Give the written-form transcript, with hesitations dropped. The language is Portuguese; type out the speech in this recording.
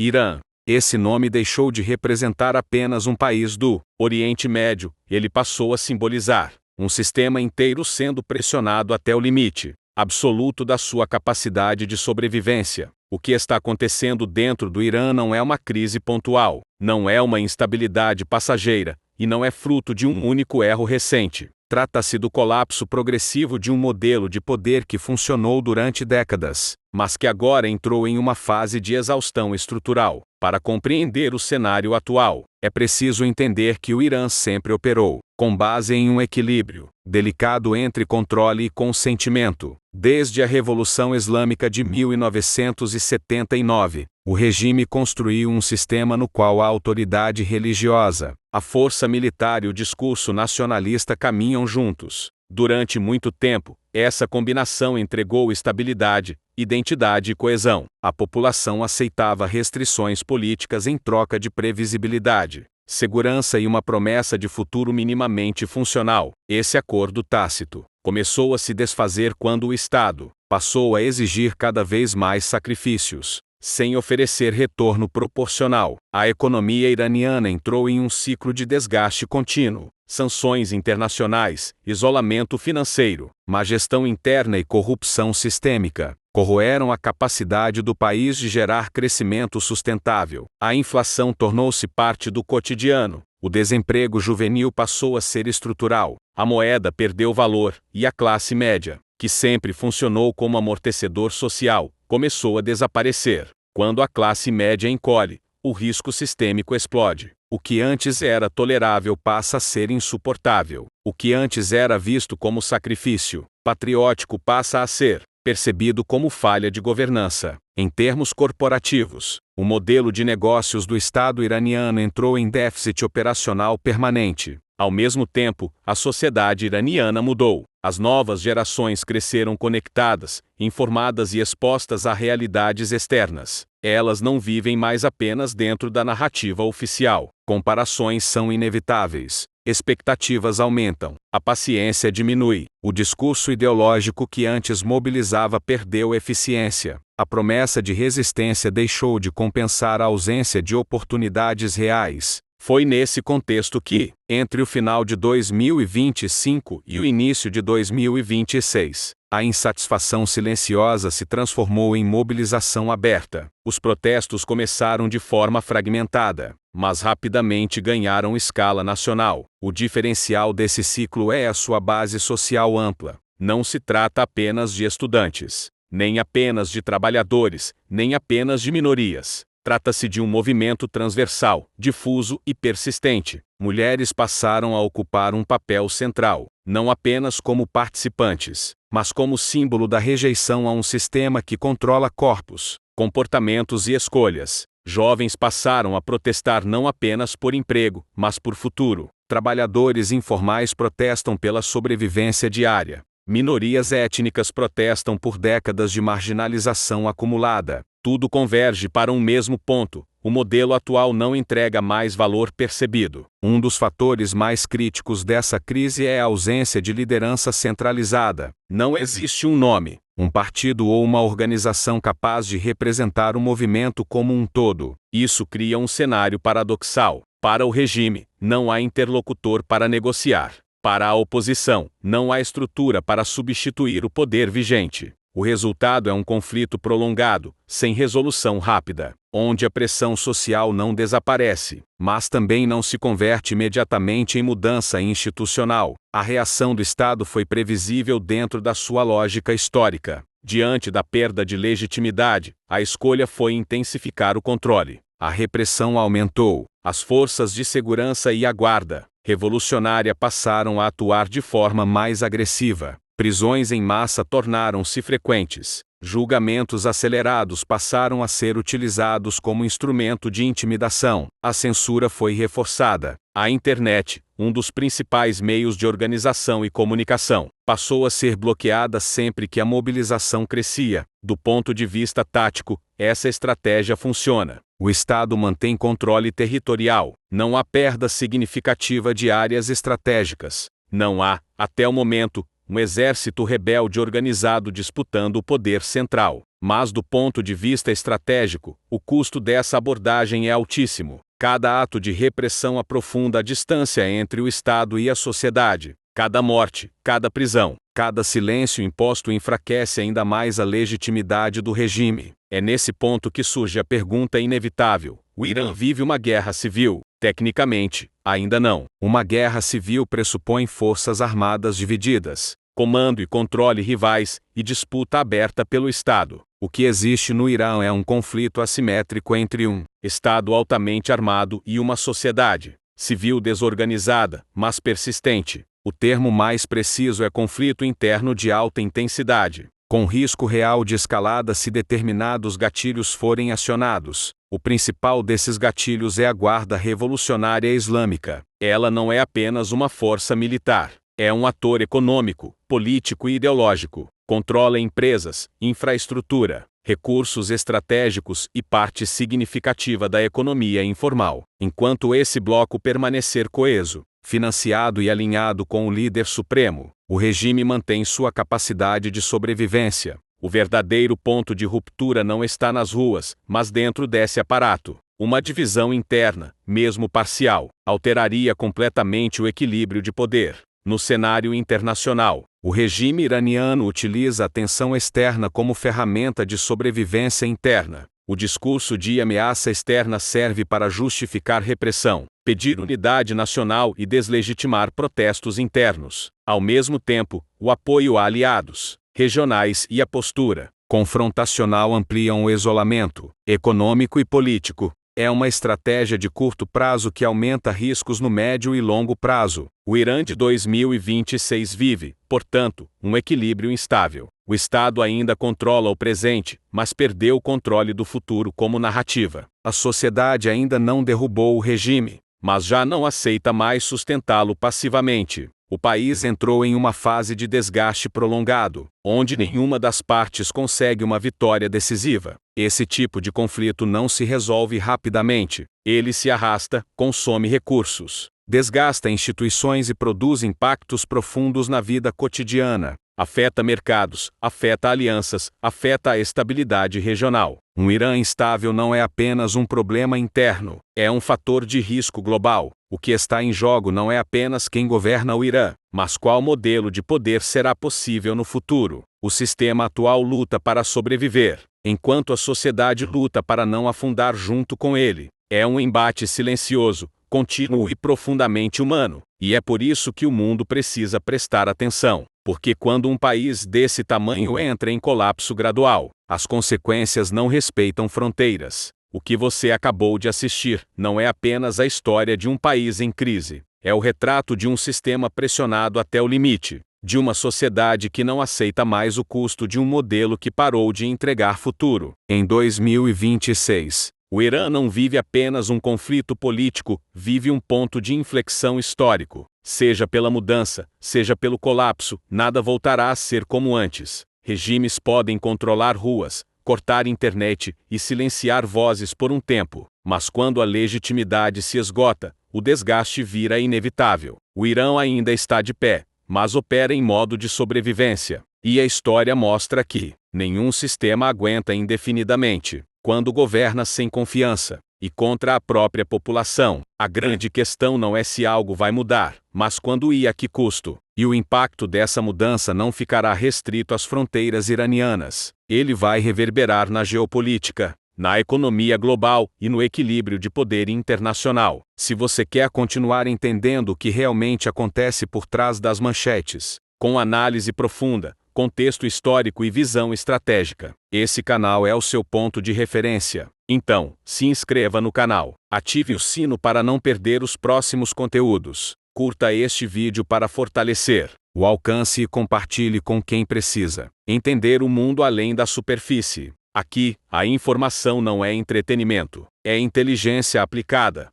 Irã. Esse nome deixou de representar apenas um país do Oriente Médio, ele passou a simbolizar um sistema inteiro sendo pressionado até o limite absoluto da sua capacidade de sobrevivência. O que está acontecendo dentro do Irã não é uma crise pontual, não é uma instabilidade passageira, e não é fruto de um único erro recente. Trata-se do colapso progressivo de um modelo de poder que funcionou durante décadas, mas que agora entrou em uma fase de exaustão estrutural. Para compreender o cenário atual, é preciso entender que o Irã sempre operou com base em um equilíbrio delicado entre controle e consentimento. Desde a Revolução Islâmica de 1979, o regime construiu um sistema no qual a autoridade religiosa, a força militar e o discurso nacionalista caminham juntos. Durante muito tempo, essa combinação entregou estabilidade, identidade e coesão. A população aceitava restrições políticas em troca de previsibilidade, segurança e uma promessa de futuro minimamente funcional. Esse acordo tácito começou a se desfazer quando o Estado passou a exigir cada vez mais sacrifícios, sem oferecer retorno proporcional. A economia iraniana entrou em um ciclo de desgaste contínuo. Sanções internacionais, isolamento financeiro, má gestão interna e corrupção sistêmica corroeram a capacidade do país de gerar crescimento sustentável. A inflação tornou-se parte do cotidiano, o desemprego juvenil passou a ser estrutural, a moeda perdeu valor e a classe média, que sempre funcionou como amortecedor social, começou a desaparecer. Quando a classe média encolhe, o risco sistêmico explode. O que antes era tolerável passa a ser insuportável. O que antes era visto como sacrifício patriótico passa a ser percebido como falha de governança. Em termos corporativos, o modelo de negócios do Estado iraniano entrou em déficit operacional permanente. Ao mesmo tempo, a sociedade iraniana mudou. As novas gerações cresceram conectadas, informadas e expostas a realidades externas. Elas não vivem mais apenas dentro da narrativa oficial. Comparações são inevitáveis. Expectativas aumentam. A paciência diminui. O discurso ideológico que antes mobilizava perdeu eficiência. A promessa de resistência deixou de compensar a ausência de oportunidades reais. Foi nesse contexto que, entre o final de 2025 e o início de 2026, a insatisfação silenciosa se transformou em mobilização aberta. Os protestos começaram de forma fragmentada, mas rapidamente ganharam escala nacional. O diferencial desse ciclo é a sua base social ampla. Não se trata apenas de estudantes, nem apenas de trabalhadores, nem apenas de minorias. Trata-se de um movimento transversal, difuso e persistente. Mulheres passaram a ocupar um papel central, não apenas como participantes, mas como símbolo da rejeição a um sistema que controla corpos, comportamentos e escolhas. Jovens passaram a protestar não apenas por emprego, mas por futuro. Trabalhadores informais protestam pela sobrevivência diária. Minorias étnicas protestam por décadas de marginalização acumulada. Tudo converge para um mesmo ponto: o modelo atual não entrega mais valor percebido. Um dos fatores mais críticos dessa crise é a ausência de liderança centralizada. Não existe um nome, um partido ou uma organização capaz de representar o movimento como um todo. Isso cria um cenário paradoxal. Para o regime, não há interlocutor para negociar. Para a oposição, não há estrutura para substituir o poder vigente. O resultado é um conflito prolongado, sem resolução rápida, onde a pressão social não desaparece, mas também não se converte imediatamente em mudança institucional. A reação do Estado foi previsível dentro da sua lógica histórica. Diante da perda de legitimidade, a escolha foi intensificar o controle. A repressão aumentou. As forças de segurança e a guarda revolucionária passaram a atuar de forma mais agressiva. Prisões em massa tornaram-se frequentes. Julgamentos acelerados passaram a ser utilizados como instrumento de intimidação. A censura foi reforçada. A internet, um dos principais meios de organização e comunicação, passou a ser bloqueada sempre que a mobilização crescia. Do ponto de vista tático, essa estratégia funciona. O Estado mantém controle territorial. Não há perda significativa de áreas estratégicas. Não há, até o momento, um exército rebelde organizado disputando o poder central. Mas do ponto de vista estratégico, o custo dessa abordagem é altíssimo. Cada ato de repressão aprofunda a distância entre o Estado e a sociedade. Cada morte, cada prisão, cada silêncio imposto enfraquece ainda mais a legitimidade do regime. É nesse ponto que surge a pergunta inevitável: o Irã vive uma guerra civil? Tecnicamente, ainda não. Uma guerra civil pressupõe forças armadas divididas, comando e controle rivais, e disputa aberta pelo Estado. O que existe no Irã é um conflito assimétrico entre um Estado altamente armado e uma sociedade civil desorganizada, mas persistente. O termo mais preciso é conflito interno de alta intensidade, com risco real de escalada se determinados gatilhos forem acionados. O principal desses gatilhos é a Guarda Revolucionária Islâmica. Ela não é apenas uma força militar, é um ator econômico, político e ideológico. Controla empresas, infraestrutura, recursos estratégicos e parte significativa da economia informal. Enquanto esse bloco permanecer coeso, financiado e alinhado com o líder supremo, o regime mantém sua capacidade de sobrevivência. O verdadeiro ponto de ruptura não está nas ruas, mas dentro desse aparato. Uma divisão interna, mesmo parcial, alteraria completamente o equilíbrio de poder. No cenário internacional, o regime iraniano utiliza a tensão externa como ferramenta de sobrevivência interna. O discurso de ameaça externa serve para justificar repressão, pedir unidade nacional e deslegitimar protestos internos. Ao mesmo tempo, o apoio a aliados regionais e a postura confrontacional ampliam o isolamento econômico e político. É uma estratégia de curto prazo que aumenta riscos no médio e longo prazo. O Irã de 2026 vive, portanto, um equilíbrio instável. O Estado ainda controla o presente, mas perdeu o controle do futuro como narrativa. A sociedade ainda não derrubou o regime, mas já não aceita mais sustentá-lo passivamente. O país entrou em uma fase de desgaste prolongado, onde nenhuma das partes consegue uma vitória decisiva. Esse tipo de conflito não se resolve rapidamente. Ele se arrasta, consome recursos, desgasta instituições e produz impactos profundos na vida cotidiana. Afeta mercados, afeta alianças, afeta a estabilidade regional. Um Irã instável não é apenas um problema interno, é um fator de risco global. O que está em jogo não é apenas quem governa o Irã, mas qual modelo de poder será possível no futuro. O sistema atual luta para sobreviver, enquanto a sociedade luta para não afundar junto com ele. É um embate silencioso, contínuo e profundamente humano, e é por isso que o mundo precisa prestar atenção. Porque quando um país desse tamanho entra em colapso gradual, as consequências não respeitam fronteiras. O que você acabou de assistir não é apenas a história de um país em crise. É o retrato de um sistema pressionado até o limite, de uma sociedade que não aceita mais o custo de um modelo que parou de entregar futuro. Em 2026, o Irã não vive apenas um conflito político, vive um ponto de inflexão histórico. Seja pela mudança, seja pelo colapso, nada voltará a ser como antes. Regimes podem controlar ruas, cortar internet e silenciar vozes por um tempo, mas quando a legitimidade se esgota, o desgaste vira inevitável. O Irã ainda está de pé, mas opera em modo de sobrevivência. E a história mostra que nenhum sistema aguenta indefinidamente quando governa sem confiança e contra a própria população. A grande questão não é se algo vai mudar, mas quando e a que custo. E o impacto dessa mudança não ficará restrito às fronteiras iranianas. Ele vai reverberar na geopolítica, na economia global e no equilíbrio de poder internacional. Se você quer continuar entendendo o que realmente acontece por trás das manchetes, com análise profunda, contexto histórico e visão estratégica, esse canal é o seu ponto de referência. Então, se inscreva no canal, ative o sino para não perder os próximos conteúdos, curta este vídeo para fortalecer o alcance e compartilhe com quem precisa entender o mundo além da superfície. Aqui, a informação não é entretenimento, é inteligência aplicada.